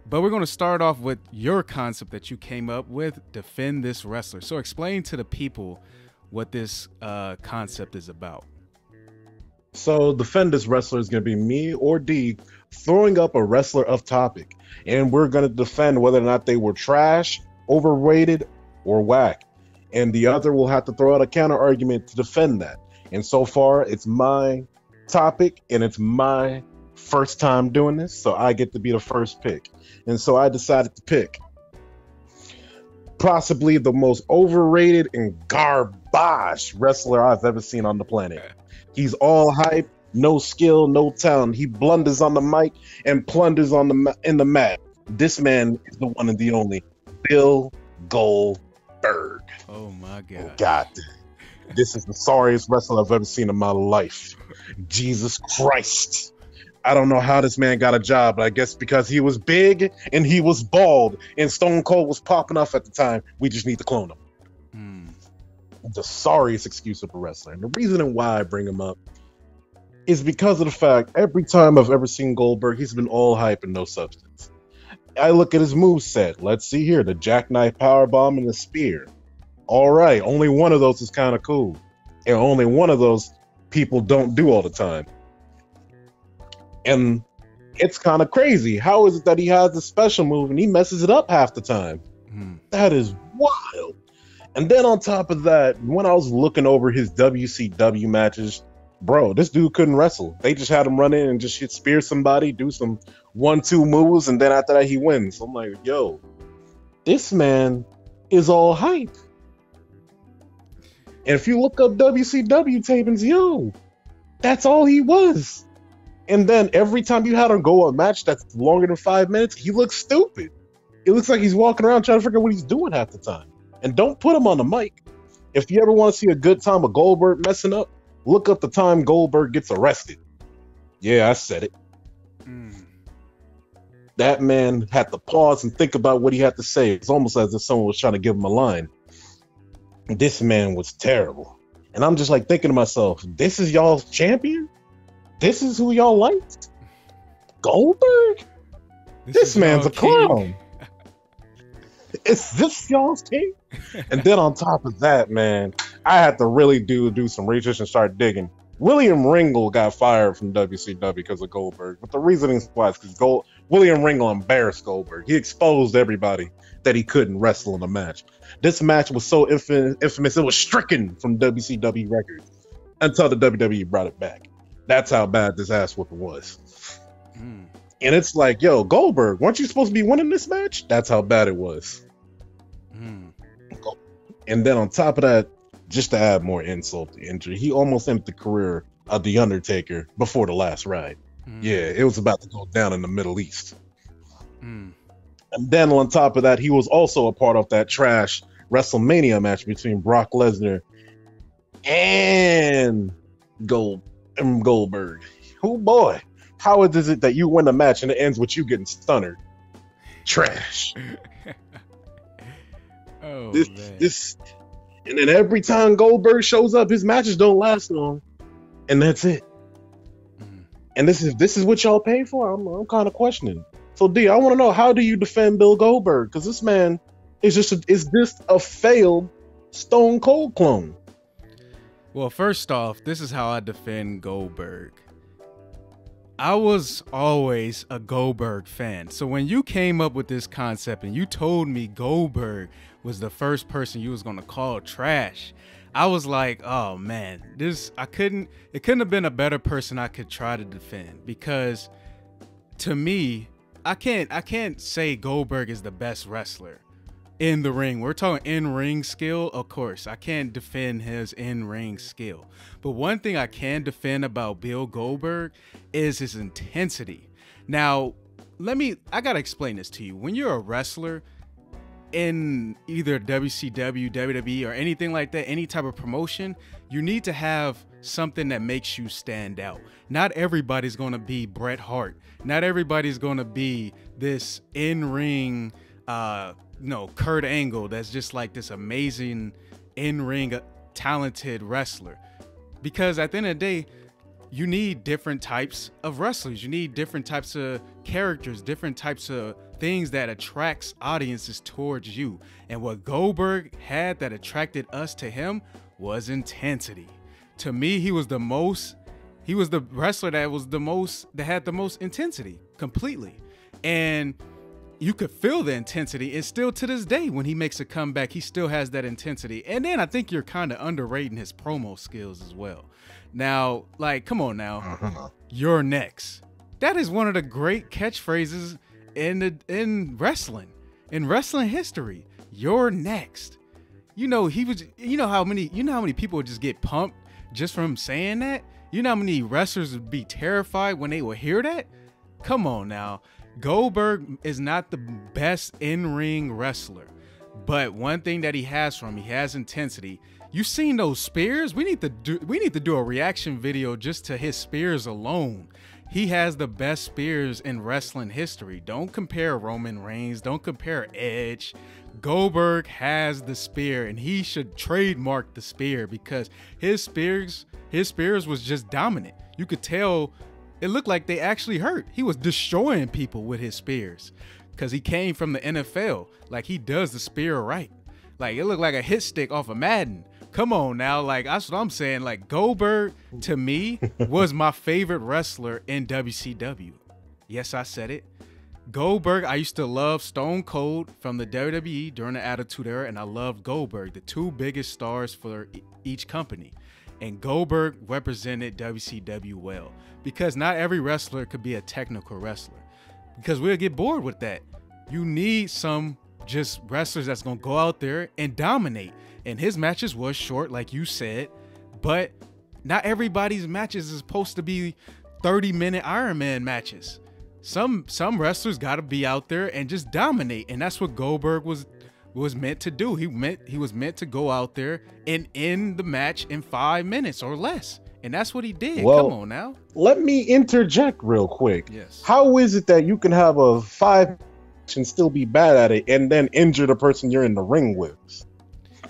But we're going to start off with your concept that you came up with, defend this wrestler. So explain to the people what this concept is about. So defend this wrestler is going to be me or D throwing up a wrestler of topic, and we're going to defend whether or not they were trash, overrated, or whack. And the other will have to throw out a counter argument to defend that. And so far, it's my topic, and it's my first time doing this, so I get to be the first pick. And so I decided to pick possibly the most overrated and garbage wrestler I've ever seen on the planet. He's all hype, no skill, no talent. He blunders on the mic and plunders on in the mat. This man is the one and the only Bill Goldberg. Oh my God. Oh God. This is the sorriest wrestler I've ever seen in my life. Jesus Christ. I don't know how this man got a job, but I guess because he was big and he was bald and Stone Cold was popping off at the time, we just need to clone him. The sorriest excuse of a wrestler. And the reason why I bring him up is because of the fact every time I've ever seen Goldberg, he's been all hype and no substance. I look at his moveset. Let's see here. The jackknife powerbomb and the spear. All right. Only one of those is kind of cool. And only one of those people don't do all the time. And it's kind of crazy. How is it that he has a special move and he messes it up half the time? That is wild. And then on top of that, when I was looking over his WCW matches, bro, this dude couldn't wrestle. They just had him run in and just spear somebody, do some 1-2 moves, and then after that he wins. I'm like, yo, this man is all hype. And if you look up WCW tapings, yo, that's all he was. And then every time you had him go a match that's longer than 5 minutes, he looks stupid. It looks like he's walking around trying to figure out what he's doing half the time. And don't put him on the mic. If you ever want to see a good time of Goldberg messing up, look up the time Goldberg gets arrested. Yeah, I said it. That man had to pause and think about what he had to say. It's almost as if someone was trying to give him a line. This man was terrible. And I'm just like thinking to myself, this is y'all's champion? This is who y'all liked? Goldberg? This man's a clown. Is this y'all's king? And then on top of that, man, I had to really do some research and start digging. William Regal got fired from WCW because of Goldberg. But the reasoning was because William Regal embarrassed Goldberg. He exposed everybody that he couldn't wrestle in a match. This match was so infamous, it was stricken from WCW records until the WWE brought it back. That's how bad this ass whooping was. And it's like, yo, Goldberg, weren't you supposed to be winning this match? That's how bad it was. And then on top of that, just to add more insult to injury, he almost ended the career of The Undertaker before the last ride. Yeah, it was about to go down in the Middle East. And then on top of that, he was also a part of that trash WrestleMania match between Brock Lesnar and Goldberg. Oh boy, how is it that you win a match and it ends with you getting stunnered? Trash. This, and then every time Goldberg shows up, his matches don't last long, and that's it. And this is what y'all pay for. I'm kind of questioning. So D, I want to know, how do you defend Bill Goldberg? Because this man is just a failed Stone Cold clone. Well, first off, this is how I defend Goldberg. I was always a Goldberg fan. So when you came up with this concept and you told me Goldberg was the first person you was going to call trash, I was like, oh man, it couldn't have been a better person I could try to defend, because to me, I can't say Goldberg is the best wrestler in the ring. We're talking in-ring skill, of course. I can't defend his in-ring skill. But one thing I can defend about Bill Goldberg is his intensity. Now, I gotta explain this to you. When you're a wrestler in either WCW, WWE, or anything like that, any type of promotion, you need to have something that makes you stand out. Not everybody's gonna be Bret Hart. Not everybody's gonna be this in-ring Kurt Angle that's just like this amazing in-ring talented wrestler. Because at the end of the day, you need different types of wrestlers. You need different types of characters, different types of things that attracts audiences towards you. And what Goldberg had that attracted us to him was intensity. To me, he was the wrestler that had the most intensity completely. And you could feel the intensity, and still to this day, when he makes a comeback, he still has that intensity. And then I think you're kind of underrating his promo skills as well. Now, like, come on now, you're next. That is one of the great catchphrases in wrestling history. You're next. You know how many people would just get pumped just from saying that? You know how many wrestlers would be terrified when they would hear that? Come on now. Goldberg is not the best in-ring wrestler, but one thing that he has intensity. You seen those spears? We need to do a reaction video just to his spears alone. He has the best spears in wrestling history. Don't compare Roman Reigns. Don't compare Edge. Goldberg has the spear, and he should trademark the spear because his spears was just dominant. You could tell it looked like they actually hurt. He was destroying people with his spears because he came from the NFL. Like, he does the spear right. Like, it looked like a hit stick off of Madden. Come on now. Like, that's what I'm saying. Like, Goldberg, to me, was my favorite wrestler in WCW. Yes, I said it. Goldberg, I used to love Stone Cold from the WWE during the Attitude Era, and I loved Goldberg, the two biggest stars for each company. And Goldberg represented WCW well, because not every wrestler could be a technical wrestler, because we'll get bored with that. You need some just wrestlers that's going to go out there and dominate. And his matches was short, like you said, but not everybody's matches is supposed to be 30-minute Iron Man matches. Some wrestlers got to be out there and just dominate, and that's what Goldberg was meant to do. He was meant to go out there and end the match in 5 minutes or less, and that's what he did. Well, come on now. Let me interject real quick. Yes. How is it that you can have a 5 and still be bad at it and then injure the person you're in the ring with?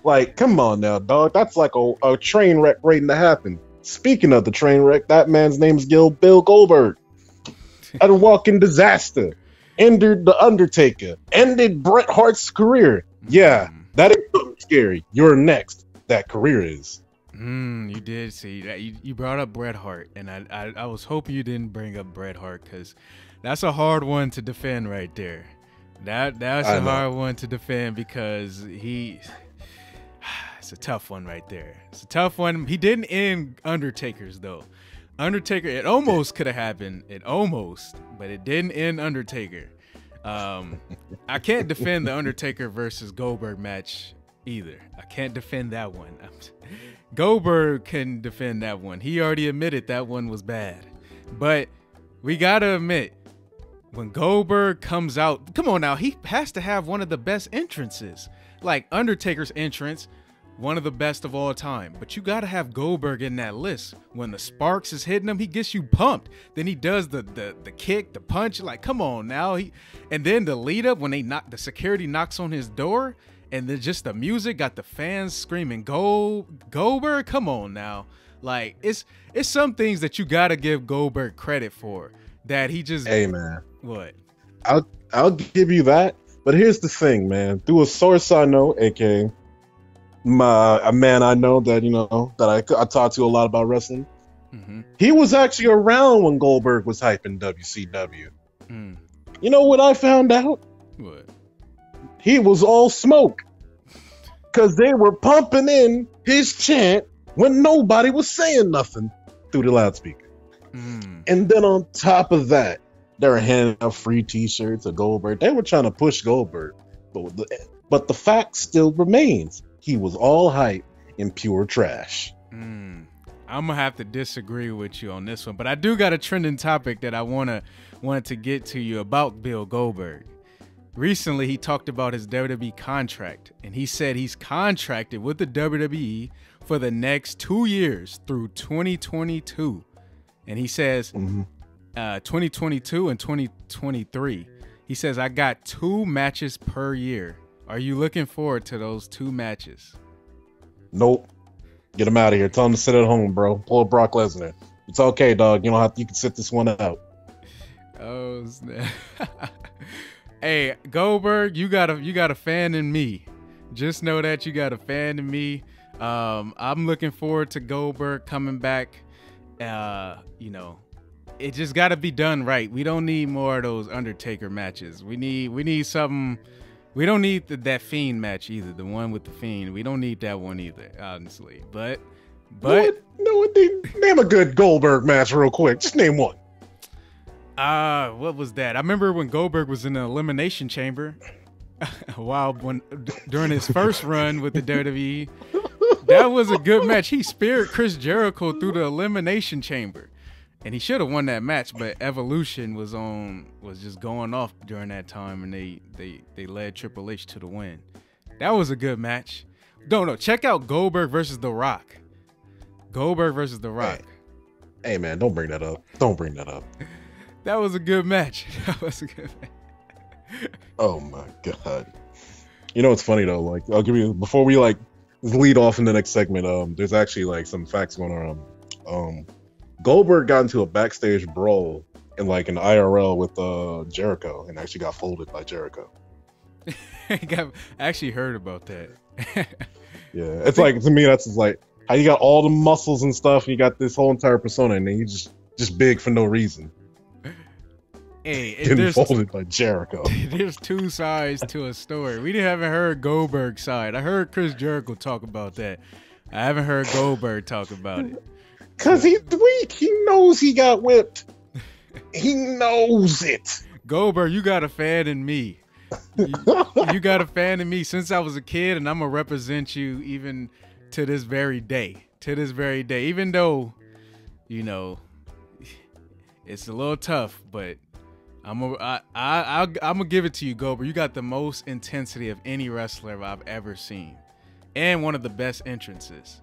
Like, come on now, dog. That's like a train wreck waiting to happen. Speaking of the train wreck, that man's name is Bill Goldberg. A walking disaster. Ended The Undertaker. Ended Bret Hart's career. Yeah, that is something scary. You're next. That career is. You did see that. You brought up Bret Hart, and I was hoping you didn't bring up Bret Hart, because that's a hard one to defend right there. That's a hard one to defend, because it's a tough one right there. It's a tough one. He didn't end Undertaker's, though. Undertaker, it almost could have happened. But it didn't end Undertaker. I can't defend the Undertaker versus Goldberg match either. I can't defend that one. Goldberg can defend that one. He already admitted that one was bad. But we gotta admit, when Goldberg comes out, come on now, he has to have one of the best entrances. Like Undertaker's entrance, one of the best of all time. But you got to have Goldberg in that list. When the sparks is hitting him, he gets you pumped. Then he does the kick, the punch. Like, come on now. And then the lead up when the security knocks on his door, and then just the music got the fans screaming, Goldberg, come on now. Like, it's some things that you got to give Goldberg credit for, that he just... Hey, man. What? I'll give you that. But here's the thing, man. Through a source I know, aka a man I know that I talk to a lot about wrestling. Mm-hmm. He was actually around when Goldberg was hyping WCW. You know what I found out? What? He was all smoke, because they were pumping in his chant when nobody was saying nothing through the loudspeaker. And then on top of that, they were handing out free t-shirts of Goldberg. They were trying to push Goldberg, but the fact still remains. He was all hype and pure trash. I'm gonna have to disagree with you on this one, but I do got a trending topic that I wanted to get to you about Bill Goldberg. Recently, he talked about his WWE contract, and he said he's contracted with the WWE for the next 2 years through 2022, and he says 2022 and 2023. He says, I got 2 matches per year. Are you looking forward to those 2 matches? Nope. Get him out of here. Tell him to sit at home, bro. Pull a Brock Lesnar. It's okay, dog. You can sit this one out. Oh, snap. Hey, Goldberg, you got a fan in me. Just know that you got a fan in me. I'm looking forward to Goldberg coming back. You know, it just got to be done right. We don't need more of those Undertaker matches. We need something. We don't need that Fiend match either. The one with the Fiend. We don't need that one either, honestly. But name a good Goldberg match real quick. Just name one. What was that? I remember when Goldberg was in the Elimination Chamber. During his first run with the WWE. That was a good match. He speared Chris Jericho through the Elimination Chamber. And he should have won that match, but Evolution was just going off during that time, and they led Triple H to the win. That was a good match. No, check out Goldberg versus The Rock. Goldberg versus The Rock. Hey man, don't bring that up. Don't bring that up. That was a good match. That was a good match. Oh my god. You know what's funny though? Like, I'll give you, before we like lead off in the next segment, there's actually like some facts going on. Goldberg got into a backstage brawl in like an IRL with Jericho, and actually got folded by Jericho. I actually heard about that. Yeah, it's like, to me, that's just like how you got all the muscles and stuff, and you got this whole entire persona, and then you just big for no reason. Hey, getting folded by Jericho. There's two sides to a story. We haven't heard Goldberg's side. I heard Chris Jericho talk about that. I haven't heard Goldberg talk about it. Cause he's weak. He knows he got whipped. He knows it. Goldberg, you got a fan in me. You got a fan in me since I was a kid, and I'm gonna represent you even to this very day. To this very day, even though, you know, it's a little tough, but I'm gonna give it to you, Goldberg. You got the most intensity of any wrestler I've ever seen, and one of the best entrances.